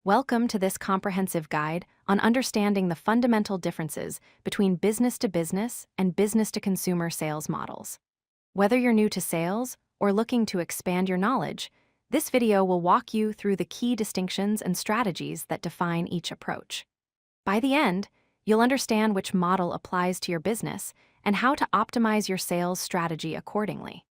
Welcome to this comprehensive guide on understanding the fundamental differences between business-to-business and business-to-consumer sales models. Whether you're new to sales or looking to expand your knowledge, this video will walk you through the key distinctions and strategies that define each approach. By the end, you'll understand which model applies to your business and how to optimize your sales strategy accordingly.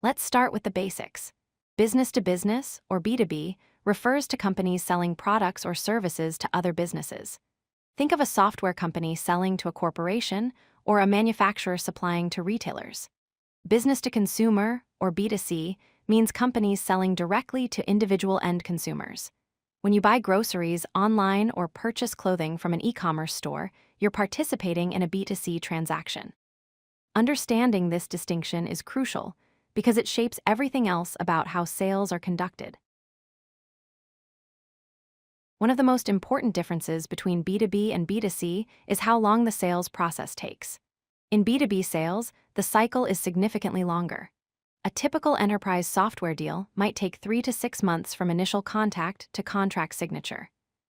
Let's start with the basics. Business-to-business, or B2B, refers to companies selling products or services to other businesses. Think of a software company selling to a corporation or a manufacturer supplying to retailers. Business-to-consumer, or B2C, means companies selling directly to individual end consumers. When you buy groceries online or purchase clothing from an e-commerce store, you're participating in a B2C transaction. Understanding this distinction is crucial because it shapes everything else about how sales are conducted. One of the most important differences between B2B and B2C is how long the sales process takes. In B2B sales, the cycle is significantly longer. A typical enterprise software deal might take 3 to 6 months from initial contact to contract signature.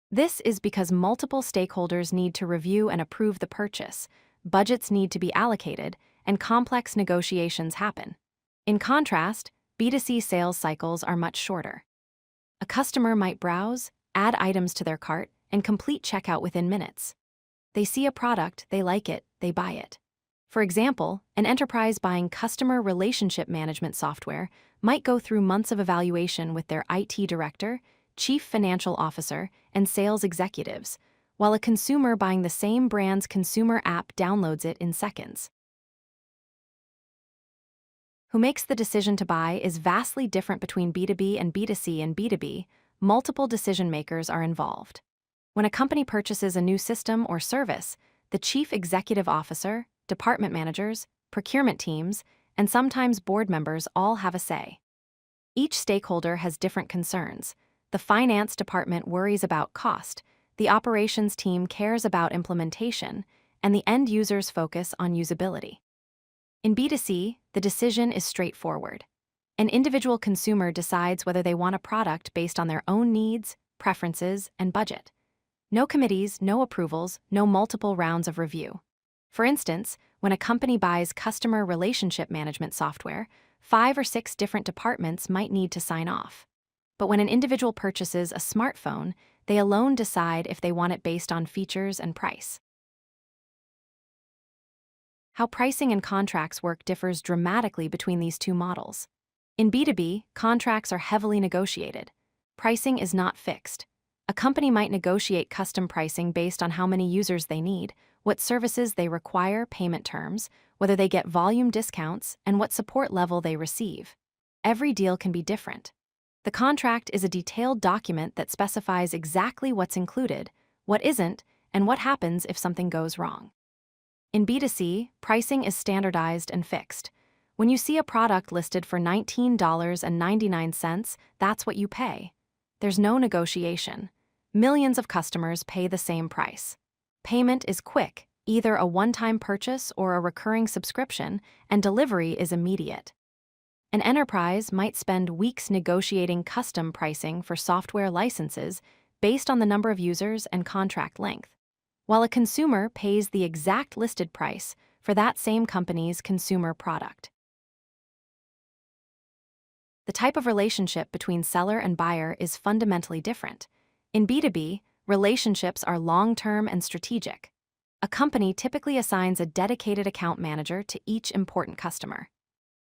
This is because multiple stakeholders need to review and approve the purchase, budgets need to be allocated, and complex negotiations happen. In contrast, B2C sales cycles are much shorter. A customer might browse, add items to their cart, and complete checkout within minutes. They see a product, they like it, they buy it. For example, an enterprise buying customer relationship management software might go through months of evaluation with their IT director, chief financial officer, and sales executives, while a consumer buying the same brand's consumer app downloads it in seconds. Who makes the decision to buy is vastly different between B2B and B2C. In B2B, multiple decision makers are involved. When a company purchases a new system or service, the chief executive officer, department managers, procurement teams, and sometimes board members all have a say. Each stakeholder has different concerns. The finance department worries about cost, the operations team cares about implementation, and the end users focus on usability. In B2C, the decision is straightforward. An individual consumer decides whether they want a product based on their own needs, preferences, and budget. No committees, no approvals, no multiple rounds of review. For instance, when a company buys customer relationship management software, 5 or 6 different departments might need to sign off. But when an individual purchases a smartphone, they alone decide if they want it based on features and price. How pricing and contracts work differs dramatically between these two models. In B2B, contracts are heavily negotiated. Pricing is not fixed. A company might negotiate custom pricing based on how many users they need, what services they require, payment terms, whether they get volume discounts, and what support level they receive. Every deal can be different. The contract is a detailed document that specifies exactly what's included, what isn't, and what happens if something goes wrong. In B2C, pricing is standardized and fixed. When you see a product listed for $19.99, that's what you pay. There's no negotiation. Millions of customers pay the same price. Payment is quick, either a one-time purchase or a recurring subscription, and delivery is immediate. An enterprise might spend weeks negotiating custom pricing for software licenses based on the number of users and contract length, while a consumer pays the exact listed price for that same company's consumer product. The type of relationship between seller and buyer is fundamentally different. In B2B, relationships are long-term and strategic. A company typically assigns a dedicated account manager to each important customer.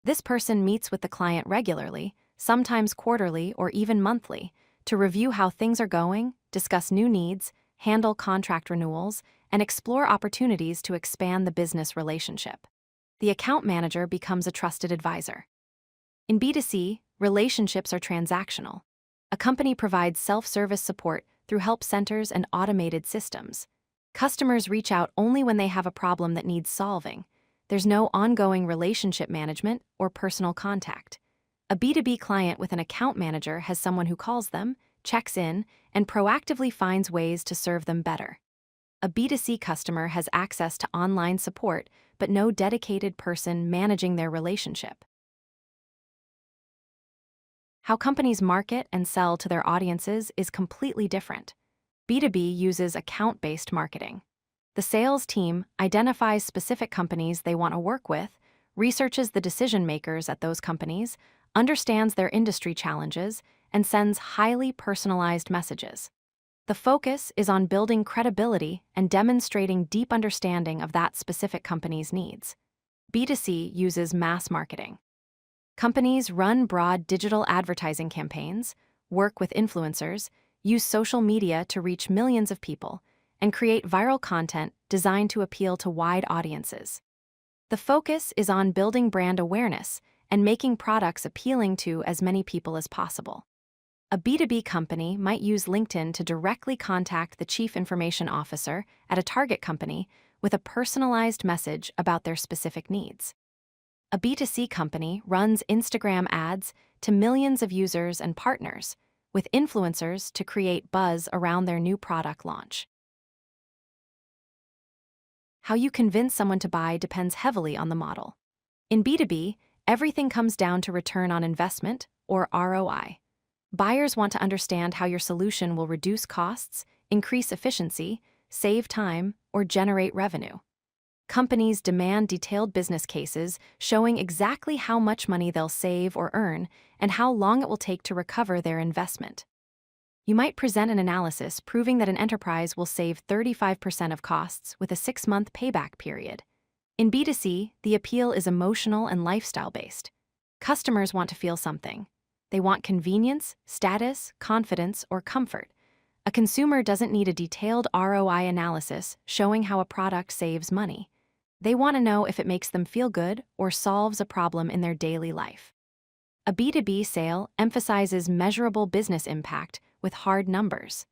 This person meets with the client regularly, sometimes quarterly or even monthly, to review how things are going, discuss new needs, handle contract renewals, and explore opportunities to expand the business relationship. The account manager becomes a trusted advisor. In B2C, relationships are transactional. A company provides self-service support through help centers and automated systems. Customers reach out only when they have a problem that needs solving. There's no ongoing relationship management or personal contact. A B2B client with an account manager has someone who calls them, checks in, and proactively finds ways to serve them better. A B2C customer has access to online support, but no dedicated person managing their relationship. How companies market and sell to their audiences is completely different. B2B uses account-based marketing. The sales team identifies specific companies they want to work with, researches the decision makers at those companies, understands their industry challenges, and sends highly personalized messages. The focus is on building credibility and demonstrating deep understanding of that specific company's needs. B2C uses mass marketing. Companies run broad digital advertising campaigns, work with influencers, use social media to reach millions of people, and create viral content designed to appeal to wide audiences. The focus is on building brand awareness and making products appealing to as many people as possible. A B2B company might use LinkedIn to directly contact the chief information officer at a target company with a personalized message about their specific needs. A B2C company runs Instagram ads to millions of users and partners, with influencers to create buzz around their new product launch. How you convince someone to buy depends heavily on the model. In B2B, everything comes down to return on investment, or ROI. Buyers want to understand how your solution will reduce costs, increase efficiency, save time, or generate revenue. Companies demand detailed business cases showing exactly how much money they'll save or earn and how long it will take to recover their investment. You might present an analysis proving that an enterprise will save 35% of costs with a 6-month payback period. In B2C, the appeal is emotional and lifestyle-based. Customers want to feel something. They want convenience, status, confidence, or comfort. A consumer doesn't need a detailed ROI analysis showing how a product saves money. They want to know if it makes them feel good or solves a problem in their daily life. A B2B sale emphasizes measurable business impact with hard numbers.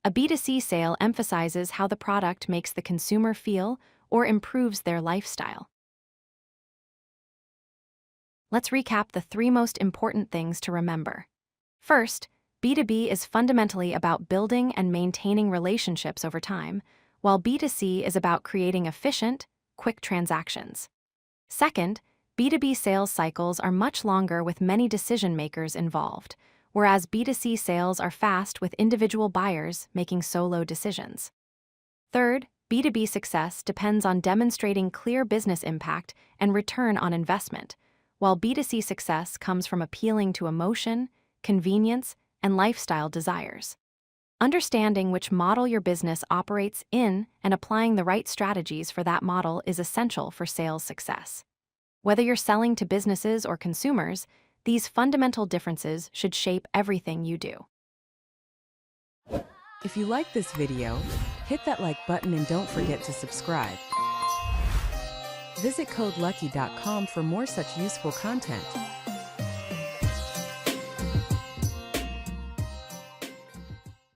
A B2C sale emphasizes how the product makes the consumer feel or improves their lifestyle. Let's recap the 3 most important things to remember. First, B2B is fundamentally about building and maintaining relationships over time, while B2C is about creating efficient, quick transactions. Second, B2B sales cycles are much longer with many decision makers involved, whereas B2C sales are fast with individual buyers making solo decisions. Third, B2B success depends on demonstrating clear business impact and return on investment, while B2C success comes from appealing to emotion, convenience, and lifestyle desires. Understanding which model your business operates in and applying the right strategies for that model is essential for sales success. Whether you're selling to businesses or consumers, these fundamental differences should shape everything you do. If you like this video, hit that like button and don't forget to subscribe. Visit codelucky.com for more such useful content.